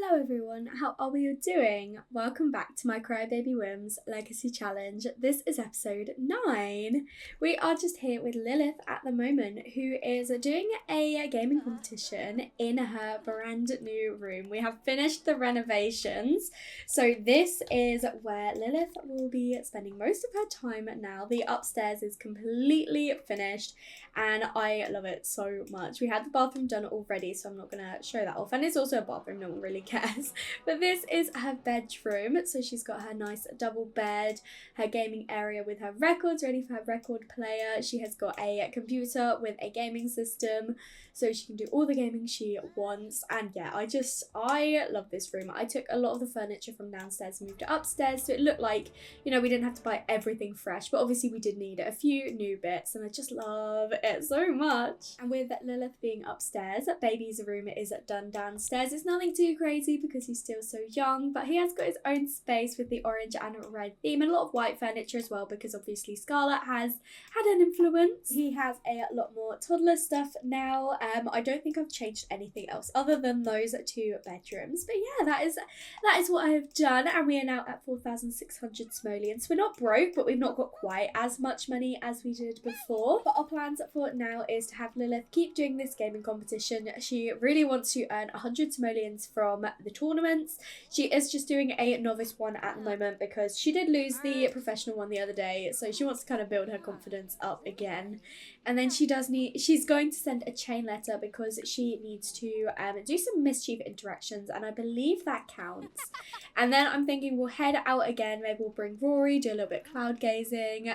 Hello everyone, how are we all doing? Welcome back to my Crybaby Whims Legacy Challenge. This is episode 9. We are just here with Lilith at the moment, who is doing a gaming competition in her brand new room. We have finished the renovations, so this is where Lilith will be spending most of her time now. The upstairs is completely finished and I love it so much. We had the bathroom done already, so I'm not going to show that off, and it's also a bathroom, no one really cares. But this is her bedroom, so she's got her nice double bed, her gaming area with her records ready for her record player. She has got a computer with a gaming system, so she can do all the gaming she wants. And yeah, I love this room. I took a lot of the furniture from downstairs and moved it upstairs, so it looked like, you know, we didn't have to buy everything fresh, but obviously we did need a few new bits, and I just love it so much. And with Lilith being upstairs, baby's room is done downstairs. It's nothing too crazy because he's still so young, but he has got his own space with the orange and red theme and a lot of white furniture as well, because obviously Scarlett has had an influence. He has a lot more toddler stuff now. I don't think I've changed anything else other than those two bedrooms, but yeah, that is what I have done, and we are now at 4,600 simoleons. We're not broke, but we've not got quite as much money as we did before. But our plans for now is to have Lilith keep doing this gaming competition. She really wants to earn 100 simoleons from the tournaments. She is just doing a novice one at the moment because she did lose the professional one the other day, so she wants to kind of build her confidence up again. And then she's going to send a chain letter because she needs to do some mischief interactions, and I believe that counts. And then I'm thinking we'll head out again. Maybe we'll bring Rory, do a little bit of cloud gazing,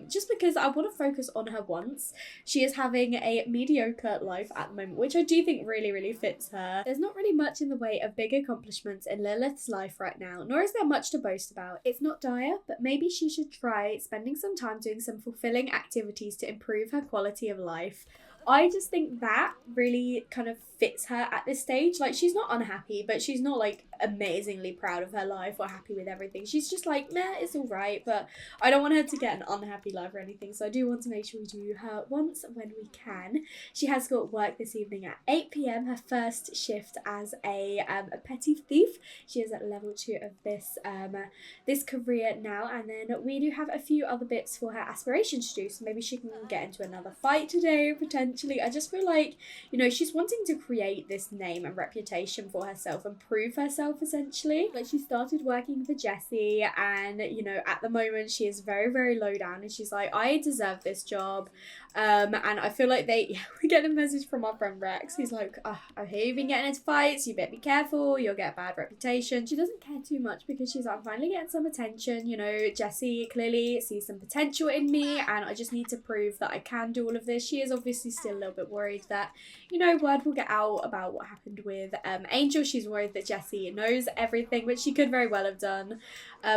just because I want to focus on her once. She is having a mediocre life at the moment, which I do think really fits her. There's not really much in the way of big accomplishments in Lilith's life right now, nor is there much to boast about. It's not dire, but maybe she should try spending some time doing some fulfilling activities to improve her quality of life. I just think that really kind of fits her at this stage. Like, she's not unhappy, but she's not like amazingly proud of her life or happy with everything. She's just like, meh, it's all right, but I don't want her to get an unhappy life or anything, so I do want to make sure we do her once when we can. She has got work this evening at 8 p.m, her first shift as a petty thief. She is at level 2 of this career now, and then we do have a few other bits for her aspirations to do, so maybe she can get into another fight today, potentially. I just feel like, you know, she's wanting to create this name and reputation for herself and prove herself, essentially. Like, she started working for Jessie, and, you know, at the moment she is very low down, and she's like, I deserve this job. And I feel like we get a message from our friend Rex. He's like, I hear you've been getting into fights, you better be careful, you'll get a bad reputation. She doesn't care too much because she's like, I'm finally getting some attention, you know, Jessie clearly sees some potential in me, and I just need to prove that I can do all of this. She is obviously still a little bit worried that, you know, word will get out about what happened with Angel. She's worried that Jessie knows everything, which she could very well have done.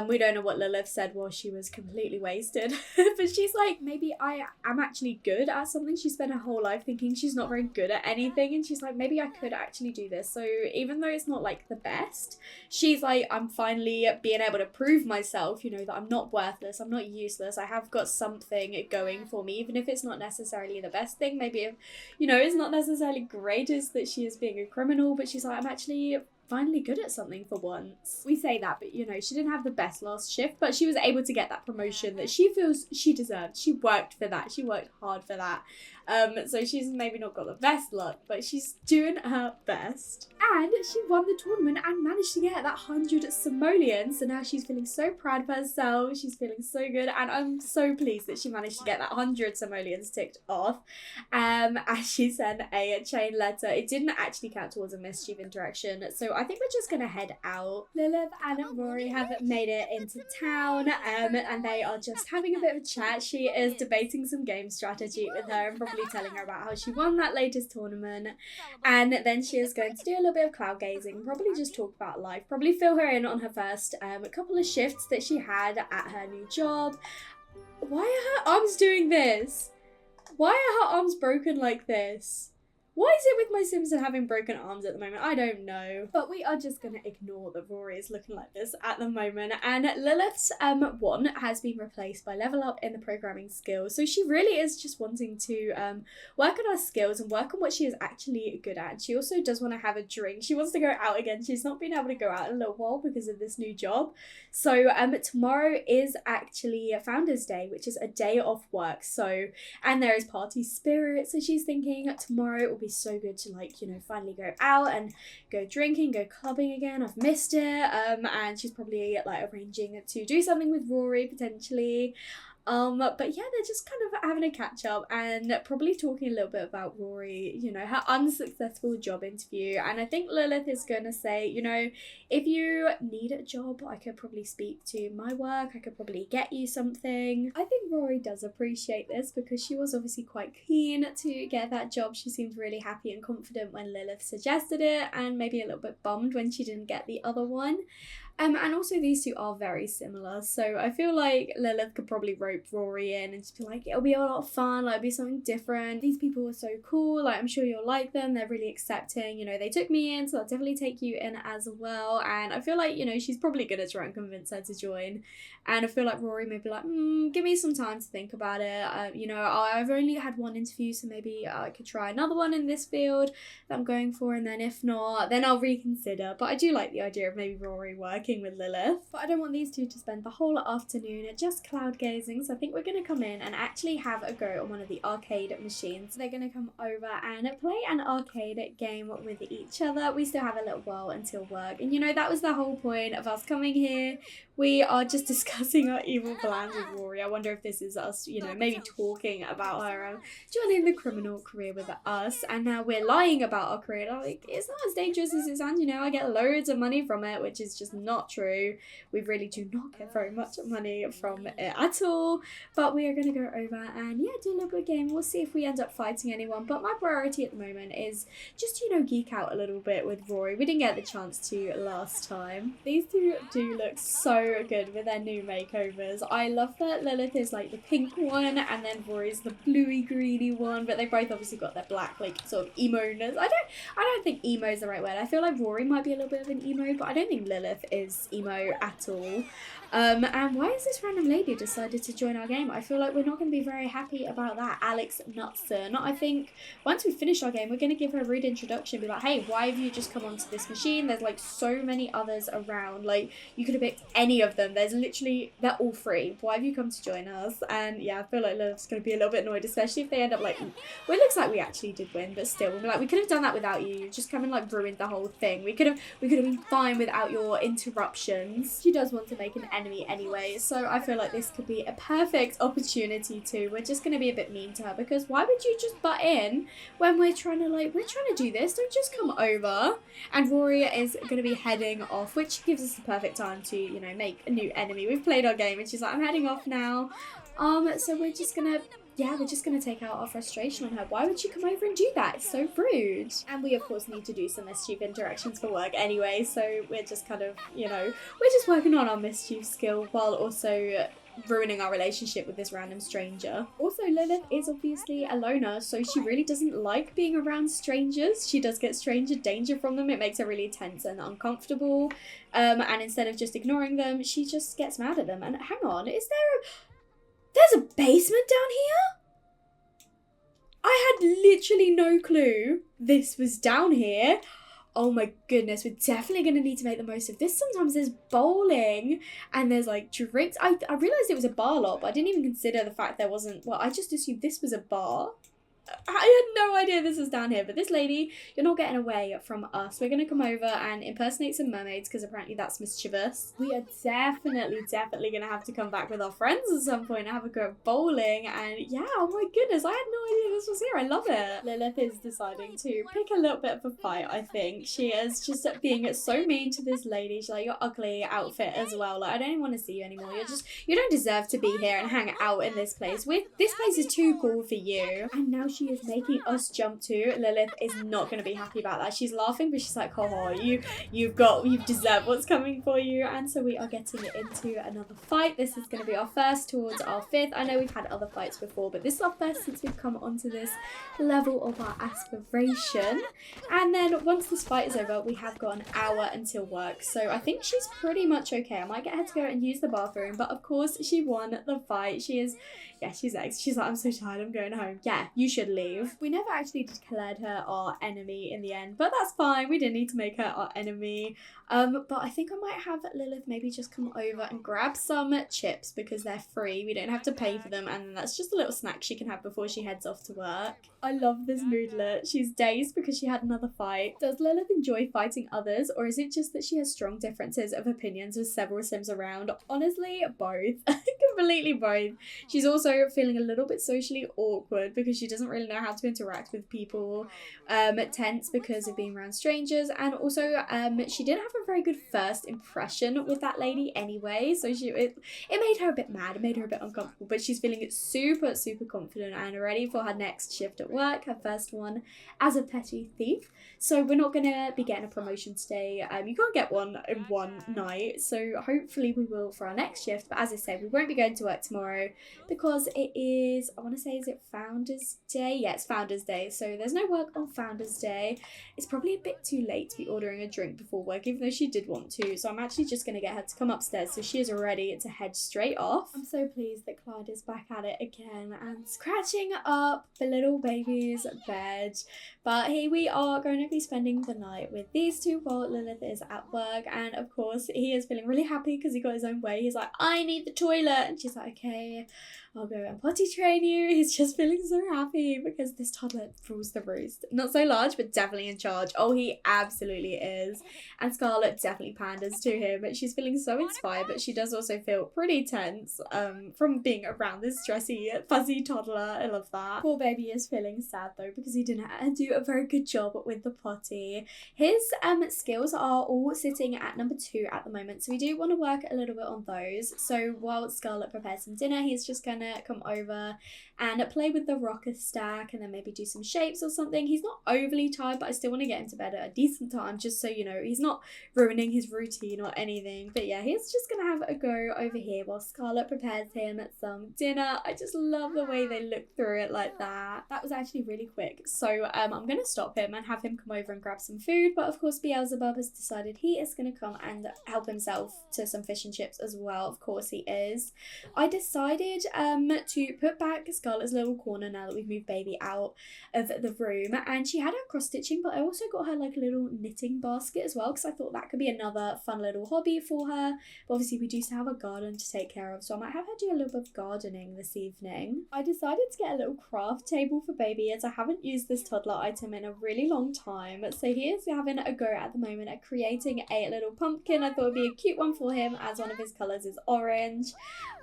We don't know what Lilith said while she was completely wasted. But she's like, maybe I am actually good at something. She spent her whole life thinking she's not very good at anything, and she's like, maybe I could actually do this. So even though it's not like the best, she's like, I'm finally being able to prove myself, you know, that I'm not worthless, I'm not useless, I have got something going for me, even if it's not necessarily the best thing. Maybe, if, you know, it's not necessarily greatest that she is being a criminal, but she's like, I'm actually finally good at something for once. We say that, but you know, she didn't have the best last shift, but she was able to get that promotion that she feels she deserved. She worked for that. She worked hard for that. So she's maybe not got the best luck, but she's doing her best. And she won the tournament and managed to get that 100 simoleons. So now she's feeling so proud of herself. She's feeling so good, and I'm so pleased that she managed to get that 100 simoleons ticked off. As she sent a chain letter. It didn't actually count towards a mischief interaction, so I think we're just gonna head out. Lilith and Rory have made it into town, and they are just having a bit of a chat. She is debating some game strategy with her and probably telling her about how she won that latest tournament, and then she is going to do a little bit of cloud gazing, probably just talk about life, probably fill her in on her first couple of shifts that she had at her new job. Why are her arms doing this? Why are her arms broken like this? What is it with my Sims and having broken arms at the moment? I don't know. But we are just going to ignore that Rory is looking like this at the moment. And Lilith's one has been replaced by level up in the programming skills. So she really is just wanting to work on her skills and work on what she is actually good at. And she also does want to have a drink. She wants to go out again. She's not been able to go out in a little while because of this new job. So tomorrow is actually Founders Day, which is a day off work. So, and there is party spirit. So she's thinking tomorrow it will be so good to, like, you know, finally go out and go drinking, go clubbing again. I've missed it. And she's probably like arranging to do something with Rory potentially. But yeah, they're just kind of having a catch up and probably talking a little bit about Rory, you know, her unsuccessful job interview. And I think Lilith is going to say, you know, if you need a job, I could probably speak to my work. I could probably get you something. I think Rory does appreciate this because she was obviously quite keen to get that job. She seemed really happy and confident when Lilith suggested it, and maybe a little bit bummed when she didn't get the other one. And also these two are very similar, so I feel like Lilith could probably rope Rory in and just be like, it'll be a lot of fun, like, it'll be something different. These people are so cool, like, I'm sure you'll like them, they're really accepting, you know, they took me in, so I'll definitely take you in as well. And I feel like, you know, she's probably gonna try and convince her to join. And I feel like Rory may be like, give me some time to think about it. You know, I've only had one interview, so maybe I could try another one in this field that I'm going for, and then if not, then I'll reconsider. But I do like the idea of maybe Rory working with Lilith. But I don't want these two to spend the whole afternoon just cloud gazing, so I think we're going to come in and actually have a go on one of the arcade machines. They're going to come over and play an arcade game with each other. We still have a little while until work, and you know, that was the whole point of us coming here. We are just discussing our evil plans with Rory. I wonder if this is us, you know, maybe talking about her joining the criminal career with us, and now we're lying about our career. Like, it's not as dangerous as it sounds, you know, I get loads of money from it, which is just not true. We really do not get very much money from it at all, but we are going to go over and, yeah, do a little bit of game. We'll see if we end up fighting anyone, but my priority at the moment is just, you know, geek out a little bit with Rory. We didn't get the chance to last time. These two do look so good with their new makeovers. I love that Lilith is like the pink one and then Rory's the bluey greeny one, but they both obviously got their black, like, sort of emo-ness. I don't think emo is the right word. I feel like Rory might be a little bit of an emo, but I don't think Lilith is emo at all. And why has this random lady decided to join our game? I feel like we're not going to be very happy about that. Alex Knutson. I think once we finish our game, we're going to give her a rude introduction. Be like, hey, why have you just come onto this machine? There's like so many others around. Like, you could have picked any of them. There's literally, they're all free. Why have you come to join us? And yeah, I feel like Lilith's going to be a little bit annoyed, especially if they end up like, well, it looks like we actually did win, but still, we'll be like, we could have done that without you. You've just come and like ruined the whole thing. We could have been fine without your interruptions. She does want to make an enemy anyway, so I feel like this could be a perfect opportunity to. We're just going to be a bit mean to her, because why would you just butt in when we're trying to do this? Don't just come over. And Rory is going to be heading off, which gives us the perfect time to, you know, make a new enemy. We've played our game and she's like, I'm heading off now. So we're just gonna take out our frustration on her. Why would she come over and do that? It's so rude. And we, of course, need to do some mischief interactions for work anyway, so we're just kind of, you know, we're just working on our mischief skill while also ruining our relationship with this random stranger. Also, Lilith is obviously a loner, so she really doesn't like being around strangers. She does get stranger danger from them. It makes her really tense and uncomfortable. And instead of just ignoring them, she just gets mad at them. And hang on, there's a basement down here? I had literally no clue this was down here. Oh my goodness, we're definitely going to need to make the most of this. Sometimes there's bowling and there's like drinks. I realised it was a bar lot, but I didn't even consider the fact there wasn't, well, I just assumed this was a bar. I had no idea this was down here, but this lady, you're not getting away from us. We're going to come over and impersonate some mermaids because apparently that's mischievous. We are definitely going to have to come back with our friends at some point and have a go at bowling. And yeah, oh my goodness, I had no idea this was here. I love it. Lilith is deciding to pick a little bit of a fight, I think. She is just being so mean to this lady. She's like, your ugly outfit as well. Like, I don't even want to see you anymore. You don't deserve to be here and hang out in this place. This place is too cool for you. And now she is making us jump to. Lilith is not going to be happy about that. She's laughing, but she's like, oh, you've deserved what's coming for you. And so we are getting into another fight. This is going to be our first towards our 5th. I know we've had other fights before, but this is our first since we've come onto this level of our aspiration. And then once this fight is over, we have got an hour until work. So I think she's pretty much okay. I might get her to go and use the bathroom, but of course she won the fight. She's ex. She's like, I'm so tired, I'm going home. Yeah, you should leave. We never actually declared her our enemy in the end, but that's fine. We didn't need to make her our enemy. But I think I might have Lilith maybe just come over and grab some chips because they're free. We don't have to pay for them, and that's just a little snack she can have before she heads off to work. I love this moodlet. She's dazed because she had another fight. Does Lilith enjoy fighting others, or is it just that she has strong differences of opinions with several Sims around? Honestly, both. Completely both. She's also feeling a little bit socially awkward because she doesn't really know how to interact with people. Tense because of being around strangers, and also she didn't have a very good first impression with that lady anyway, so it made her a bit mad, it made her a bit uncomfortable, but she's feeling super confident and ready for her next shift at work, her first one as a petty thief. So we're not going to be getting a promotion today. You can't get one in one night, so hopefully we will for our next shift. But as I said, we won't be going to work tomorrow because it is, I want to say, is it Founders Day? Yeah, it's Founders Day, so there's no work on Founders Day. It's probably a bit too late to be ordering a drink before work, even though she did want to, so I'm actually just going to get her to come upstairs so she is ready to head straight off. I'm so pleased that Clyde is back at it again and scratching up the little baby's bed. But here we are going to be spending the night with these two while Lilith is at work, and of course he is feeling really happy because he got his own way. He's like, I need the toilet, and she's like, okay, I'll go and potty train you. He's just feeling so happy because this toddler rules the roost. Not so large, but definitely in charge. Oh, he absolutely is. And Scarlett definitely panders to him. But she's feeling so inspired, but she does also feel pretty tense from being around this stressy, fuzzy toddler. I love that. Poor baby is feeling sad though because he didn't do a very good job with the potty. His skills are all sitting at number 2 at the moment, so we do want to work a little bit on those. So while Scarlett prepares some dinner, he's just gonna come over and play with the rocker stack and then maybe do some shapes or something. He's not overly tired, but I still want to get him to bed at a decent time just so you know he's not ruining his routine or anything. But yeah, he's just gonna have a go over here while Scarlett prepares him some dinner. I just love the way they look through it like that. That was actually really quick, so I'm gonna stop him and have him come over and grab some food. But of course Beelzebub has decided he is gonna come and help himself to some fish and chips as well. Of course he is. I decided to put back Scarlett's little corner now that we've moved baby out of the room, and she had her cross stitching, but I also got her like a little knitting basket as well because I thought that could be another fun little hobby for her. But obviously we do still have a garden to take care of, so I might have her do a little bit of gardening this evening. I decided to get a little craft table for baby as I haven't used this toddler item in a really long time, so he is having a go at the moment at creating a little pumpkin. I thought it'd be a cute one for him as one of his colours is orange.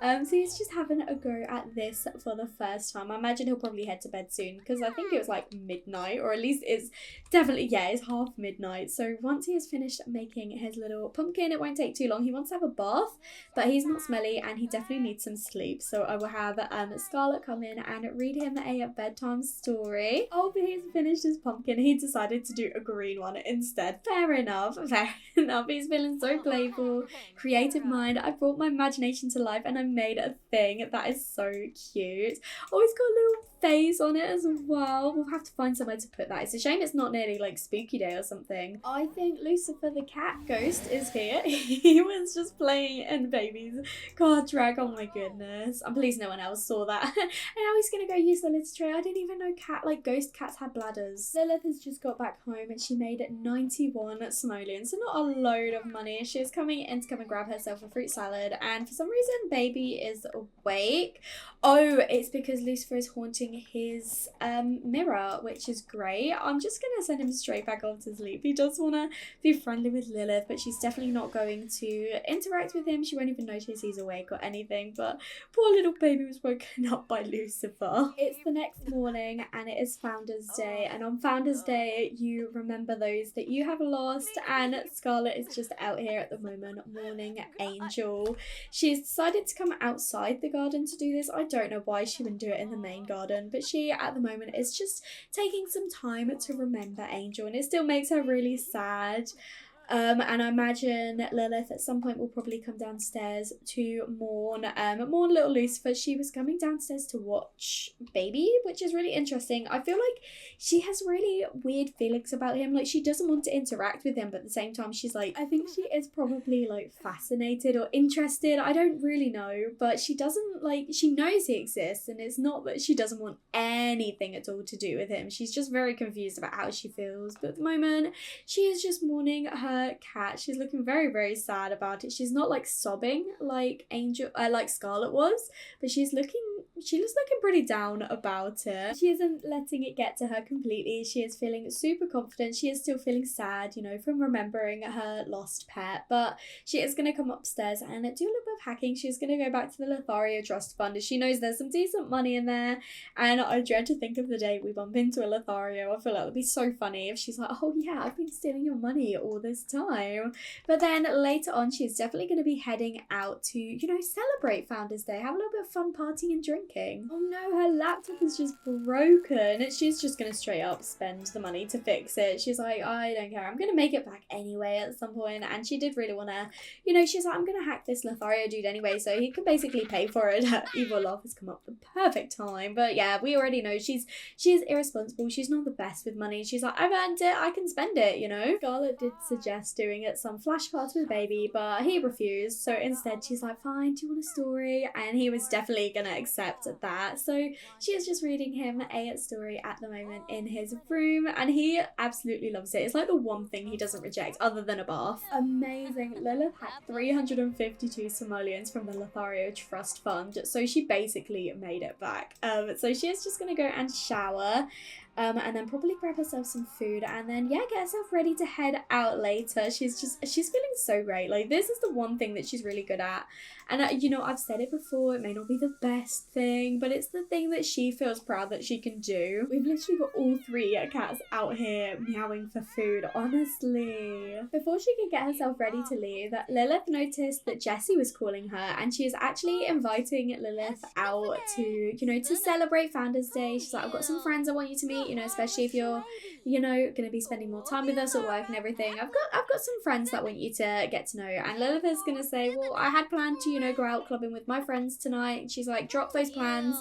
So he's just having a go at this for the first time. I imagine he'll probably head to bed soon because I think it was like midnight, or at least it's definitely, yeah, it's half midnight. So once he has finished making his little pumpkin, it won't take too long. He wants to have a bath, but he's not smelly and he definitely needs some sleep. So I will have Scarlett come in and read him a bedtime story. Oh, but he's finished his pumpkin. He decided to do a green one instead. Fair enough, fair enough. He's feeling so playful, creative mind. I brought my imagination to life and I made a thing that is so cute. Oh, he's got a little face on it as well. We'll have to find somewhere to put that. It's a shame it's not nearly like spooky day or something. I think Lucifer the cat ghost is here. He was just playing in baby's card track. Oh my goodness. I'm pleased no one else saw that. And now he's gonna go use the litter tray. I didn't even know ghost cats had bladders. Lilith has just got back home and she made 91 simoleons, so not a load of money. She is coming in to come and grab herself a fruit salad, and for some reason baby is awake. Oh, it's because Lucifer is haunting his mirror, which is great. I'm just gonna send him straight back off to sleep. He does want to be friendly with Lilith, but she's definitely not going to interact with him. She won't even notice he's awake or anything. But poor little baby was woken up by Lucifer. It's the next morning and it is Founders Day, and on Founders Day you remember those that you have lost, and Scarlett is just out here at the moment mourning Angel. She's decided to come outside the garden to do this. I don't know why she wouldn't do it in the main garden. happen, but she at the moment is just taking some time to remember Angel, and it still makes her really sad. And I imagine Lilith at some point will probably come downstairs to mourn little Lucifer. She was coming downstairs to watch Baby, which is really interesting. I feel like she has really weird feelings about him. Like, she doesn't want to interact with him, but at the same time she's like, I think she is probably like fascinated or interested. I don't really know, but she doesn't like, she knows he exists, and it's not that she doesn't want anything at all to do with him. She's just very confused about how she feels. But at the moment, she is just mourning her cat. She's looking very, very sad about it. She's not like sobbing like like Scarlet was, but she looks looking pretty down about it. She isn't letting it get to her completely. She is feeling super confident. She is still feeling sad, you know, from remembering her lost pet, but she is going to come upstairs and do a little bit of hacking. She's going to go back to the Lothario Trust Fund, as she knows there's some decent money in there, and I dread to think of the day we bump into a Lothario. I feel like it would be so funny if she's like, oh yeah, I've been stealing your money all this time. But then later on, she's definitely going to be heading out to, you know, celebrate Founders Day, have a little bit of fun partying and drinking. Oh no, her laptop is just broken. She's just going to straight up spend the money to fix it. She's like, I don't care, I'm going to make it back anyway at some point. And she did really want to, you know, she's like, I'm going to hack this Lothario dude anyway, so he can basically pay for it. Evil Love has come up at the perfect time. But yeah, we already know she's irresponsible. She's not the best with money. She's like, I've earned it, I can spend it, you know. Scarlet did suggest doing it some flashcards with Baby, but he refused. So instead she's like, fine, do you want a story? And he was definitely gonna accept that. So she is just reading him a story at the moment in his room, and he absolutely loves it. It's like the one thing he doesn't reject other than a bath. Amazing. Lilith had 352 simoleons from the Lothario Trust Fund, so she basically made it back. So she is just gonna go and shower, and then probably grab herself some food, and then yeah, get herself ready to head out later. She's feeling so great. Like, this is the one thing that she's really good at, and you know, I've said it before, it may not be the best thing, but it's the thing that she feels proud that she can do. We've literally got all three cats out here meowing for food, honestly. Before she could get herself ready to leave, Lilith noticed that Jessie was calling her, and she is actually inviting Lilith out to, you know, to celebrate Founders Day. She's like, I've got some friends I want you to meet, you know, especially if you're, you know, going to be spending more time with us at work and everything. I've got some friends that want you to get to know. And Lilith is going to say, well, I had planned to, you know, go out clubbing with my friends tonight. And she's like, drop those plans.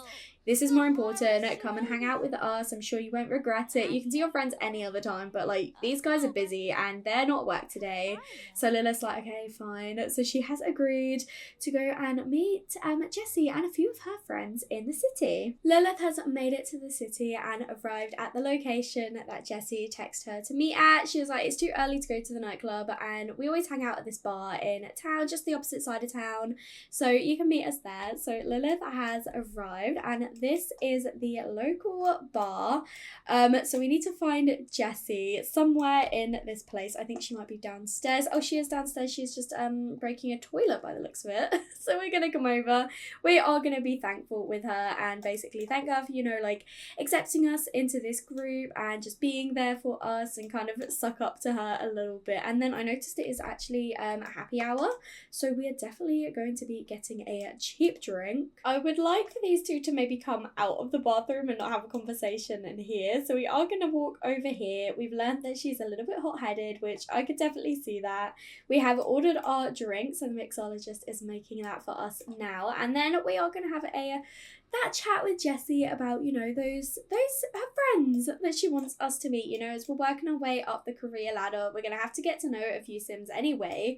This is more important. Come and hang out with us. I'm sure you won't regret it. You can see your friends any other time, but like, these guys are busy and they're not at work today. So Lilith's like, okay, fine. So she has agreed to go and meet Jessie and a few of her friends in the city. Lilith has made it to the city and arrived at the location that Jessie texted her to meet at. She was like, it's too early to go to the nightclub, and we always hang out at this bar in town, just the opposite side of town. So you can meet us there. So Lilith has arrived, and this is the local bar. So we need to find Jessie somewhere in this place. I think she might be downstairs. Oh, she is downstairs. She's just breaking a toilet by the looks of it. So we're gonna come over. We are gonna be thankful with her and basically thank her for, you know, like accepting us into this group and just being there for us and kind of suck up to her a little bit. And then I noticed it is actually a happy hour, so we are definitely going to be getting a cheap drink. I would like for these two to maybe come out of the bathroom and not have a conversation in here. So we are going to walk over here. We've learned that she's a little bit hot-headed, which I could definitely see that. We have ordered our drinks and the mixologist is making that for us now. And then we are going to have that chat with Jessie about, you know, those her friends that she wants us to meet. You know, as we're working our way up the career ladder, we're going to have to get to know a few Sims anyway.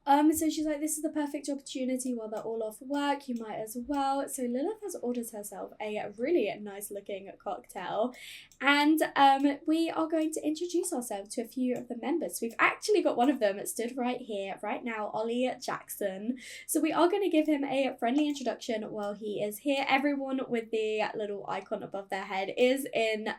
So she's like, this is the perfect opportunity while they're all off work, you might as well. So Lilith has ordered herself a really nice looking cocktail, and we are going to introduce ourselves to a few of the members. We've actually got one of them stood right here, right now, Ollie Jackson. So we are going to give him a friendly introduction while he is here. Everyone with the little icon above their head is in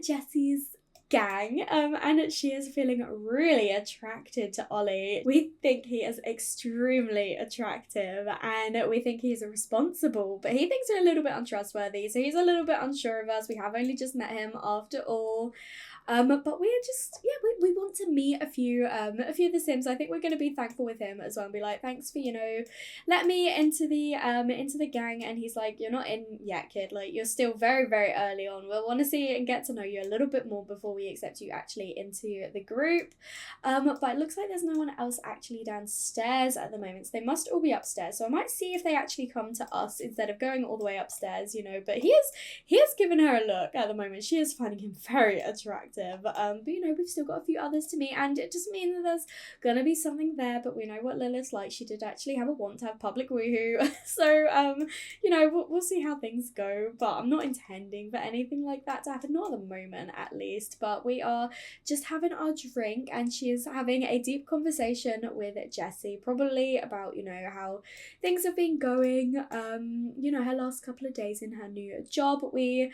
Jessie's gang, and she is feeling really attracted to Ollie. We think he is extremely attractive, and we think he's responsible, but he thinks we're a little bit untrustworthy, so he's a little bit unsure of us. We have only just met him after all. But we're just, we want to meet a few of the Sims. I think we're going to be thankful with him as well and be like, thanks for, let me into the gang. And he's like, you're not in yet, kid. Like, you're still very, very early on. We'll want to see and get to know you a little bit more before we accept you actually into the group. But it looks like there's no one else actually downstairs at the moment. So they must all be upstairs. So I might see if they actually come to us instead of going all the way upstairs, But he is giving her a look at the moment. She is finding him very attractive. But we've still got a few others to meet, and it doesn't mean that there's gonna be something there, but we know what Lilith's like. She did actually have a want to have public woohoo. So we'll see how things go, but I'm not intending for anything like that to happen, not at the moment at least. But we are just having our drink, and she is having a deep conversation with Jessie, probably about how things have been going, her last couple of days in her new job. We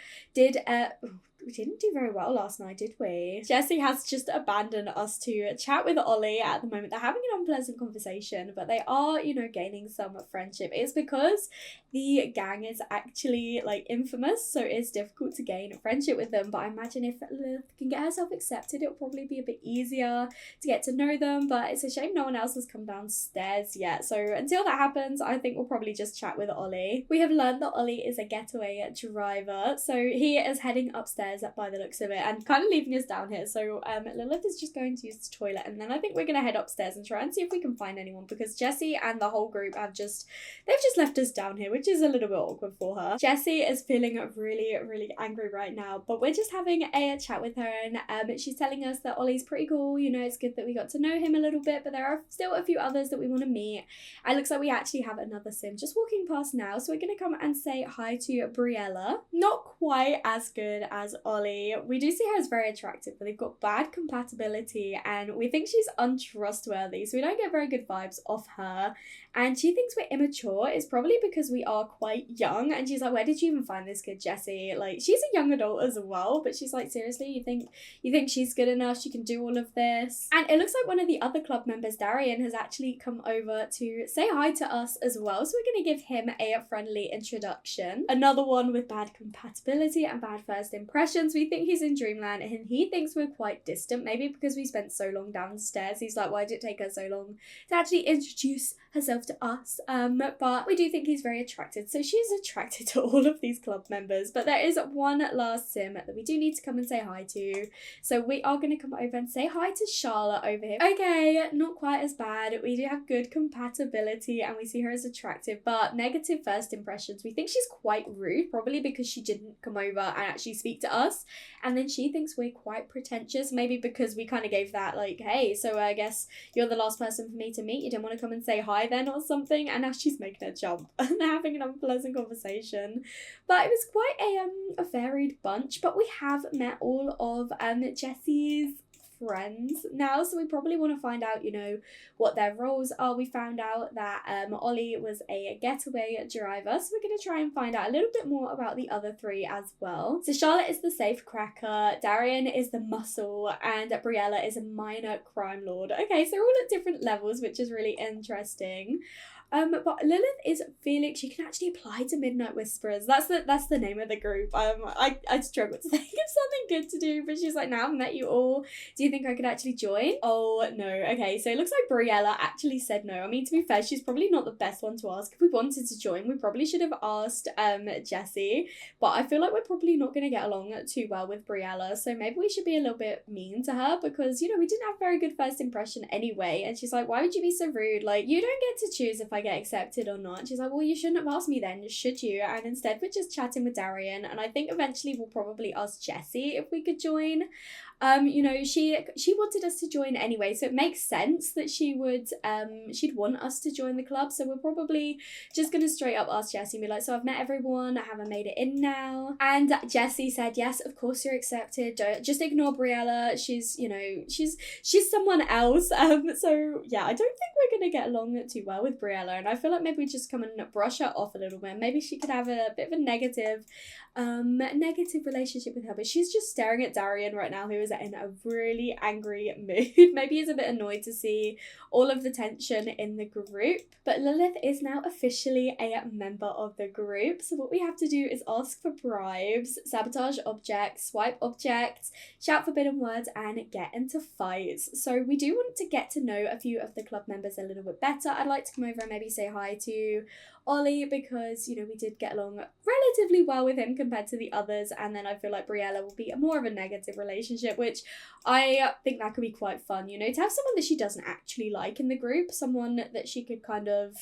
didn't do very well last night, did we? Jessie has just abandoned us to chat with Ollie at the moment. They're having an unpleasant conversation, but they are, gaining some friendship. It's because the gang is actually, infamous, so it's difficult to gain friendship with them. But I imagine if Lilith can get herself accepted, it'll probably be a bit easier to get to know them. But it's a shame no one else has come downstairs yet. So until that happens, I think we'll probably just chat with Ollie. We have learned that Ollie is a getaway driver, so he is heading upstairs by the looks of it and kind of leaving us down here. So Lilith is just going to use the toilet, and then I think we're going to head upstairs and try and see if we can find anyone, because Jessie and the whole group they've just left us down here, which is a little bit awkward for her. Jessie is feeling really, really angry right now, but we're just having a chat with her, and she's telling us that Ollie's pretty cool. It's good that we got to know him a little bit, but there are still a few others that we want to meet. And it looks like we actually have another Sim just walking past now, so we're going to come and say hi to Briella. Not quite as good as Ollie. We do see her as very attractive, but they've got bad compatibility, and we think she's untrustworthy, so we don't get very good vibes off her. And she thinks we're immature. It's probably because we are quite young, and she's like, where did you even find this kid, Jessie? Like, she's a young adult as well, but she's like, seriously, you think she's good enough? She can do all of this? And it looks like one of the other club members, Darian, has actually come over to say hi to us as well, so we're going to give him a friendly introduction. Another one with bad compatibility and bad first impressions. We think he's in Dreamland, and he thinks we're quite distant, maybe because we spent so long downstairs. He's like, why did it take her so long to actually introduce herself to us? But we do think he's very attracted, so she's attracted to all of these club members. But there is one last Sim that we do need to come and say hi to, so we are going to come over and say hi to Charlotte over here. Okay, not quite as bad. We do have good compatibility, and we see her as attractive, but negative first impressions. We think she's quite rude, probably because she didn't come over and actually speak to us, and then she thinks we're quite pretentious, maybe because we kind of gave that hey, so I guess you're the last person for me to meet, you didn't want to come and say hi then or something. And now she's making a jump and they're having an unpleasant conversation. But it was quite a varied bunch, but we have met all of Jessie's friends now, so we probably want to find out what their roles are. We found out that Ollie was a getaway driver, so we're going to try and find out a little bit more about the other three as well. So Charlotte is the safe cracker, Darian is the muscle, and Briella is a minor crime lord. Okay, so they're all at different levels, which is really interesting. But Lilith is feeling she can actually apply to Midnight Whisperers. That's the name of the group. I struggle to think of something good to do, but she's like, now I've met you all, do you think I could actually join? Oh no. Okay, so it looks like Briella actually said no. I mean, to be fair, she's probably not the best one to ask. If we wanted to join, we probably should have asked Jessie, but I feel like we're probably not going to get along too well with Briella, so maybe we should be a little bit mean to her, because we didn't have a very good first impression anyway. And she's like, why would you be so rude? Like, you don't get to choose if I get accepted or not. She's like, well, you shouldn't have asked me then, should you? And instead we're just chatting with Darian, and I think eventually we'll probably ask Jessie if we could join. She wanted us to join anyway, so it makes sense that she would she'd want us to join the club, so we're probably just gonna straight up ask Jessie and be like, so I've met everyone, I haven't made it in now. And Jessie said, yes, of course you're accepted, don't just ignore Briella, she's she's someone else. So yeah, I don't think we're gonna get along too well with Briella, and I feel like maybe we just come and brush her off a little bit. Maybe she could have a bit of a negative negative relationship with her, but she's just staring at Darian right now, who is in a really angry mood. Maybe he's a bit annoyed to see all of the tension in the group. But Lilith is now officially a member of the group, so what we have to do is ask for bribes, sabotage objects, swipe objects, shout forbidden words, and get into fights. So we do want to get to know a few of the club members a little bit better. I'd like to come over and maybe say hi to Ollie, because, you know, we did get along relatively well with him compared to the others, and then I feel like Briella will be more of a negative relationship, which I think that could be quite fun, you know, to have someone that she doesn't actually like in the group, someone that she could kind of,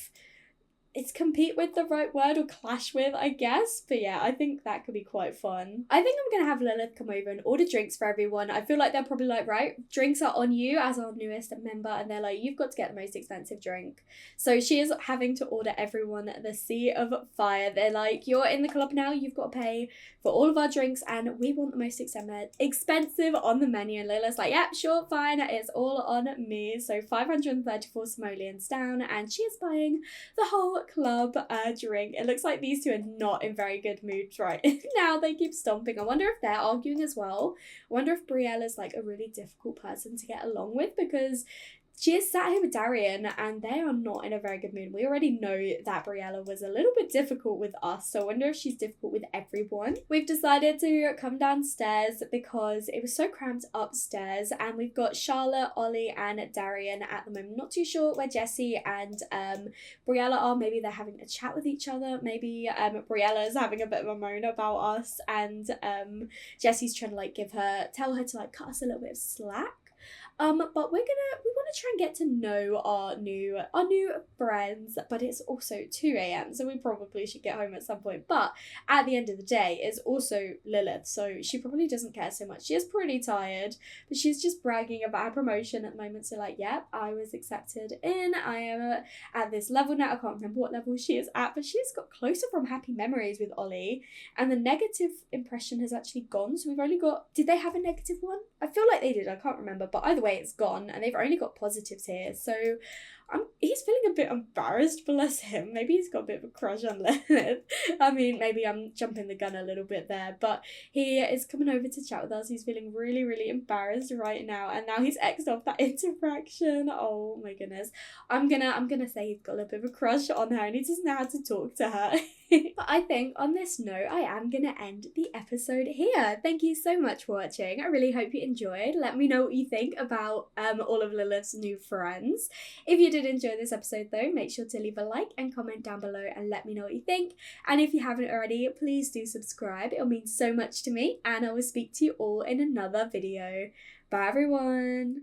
it's compete with the right word, or clash with, I guess. But yeah, I think that could be quite fun. I think I'm going to have Lilith come over and order drinks for everyone. I feel like they're probably like, right, drinks are on you as our newest member. And they're like, you've got to get the most expensive drink. So she is having to order everyone the Sea of Fire. They're like, you're in the club now, you've got to pay for all of our drinks, and we want the most expensive on the menu. And Lilith's like, yep, sure, fine, it's all on me. So 534 simoleons down, and she is buying the whole club drink. It looks like these two are not in very good moods right now. They keep stomping. I wonder if they're arguing as well. I wonder if Briella's like a really difficult person to get along with, because she is sat here with Darian and they are not in a very good mood. We already know that Briella was a little bit difficult with us, so I wonder if she's difficult with everyone. We've decided to come downstairs because it was so cramped upstairs, and we've got Charlotte, Ollie and Darian at the moment. Not too sure where Jessie and Briella are. Maybe they're having a chat with each other. Maybe Briella is having a bit of a moan about us, and Jessie's trying to like tell her to like cut us a little bit of slack. But we want to try and get to know our new friends, but it's also 2 a.m, so we probably should get home at some point. But at the end of the day, it's also Lilith, so she probably doesn't care so much. She is pretty tired, but she's just bragging about her promotion at the moment. So like, yep, I was accepted in. I am at this level now. I can't remember what level she is at, but she's got closer from Happy Memories with Ollie, and the negative impression has actually gone. So we've only got, did they have a negative one? I feel like they did, I can't remember, but either way it's gone, and they've only got positives here. So he's feeling a bit embarrassed, bless him. Maybe he's got a bit of a crush on Lilith. I mean, maybe I'm jumping the gun a little bit there, but he is coming over to chat with us. He's feeling really, really embarrassed right now, and now he's X'd off that interaction. Oh my goodness. I'm gonna say he's got a bit of a crush on her and he doesn't know how to talk to her. But I think on this note, I am gonna end the episode here. Thank you so much for watching. I really hope you enjoyed. Let me know what you think about all of Lilith's new friends. If you did enjoy this episode though, make sure to leave a like and comment down below and let me know what you think. And if you haven't already, please do subscribe. It'll mean so much to me, and I will speak to you all in another video. Bye everyone.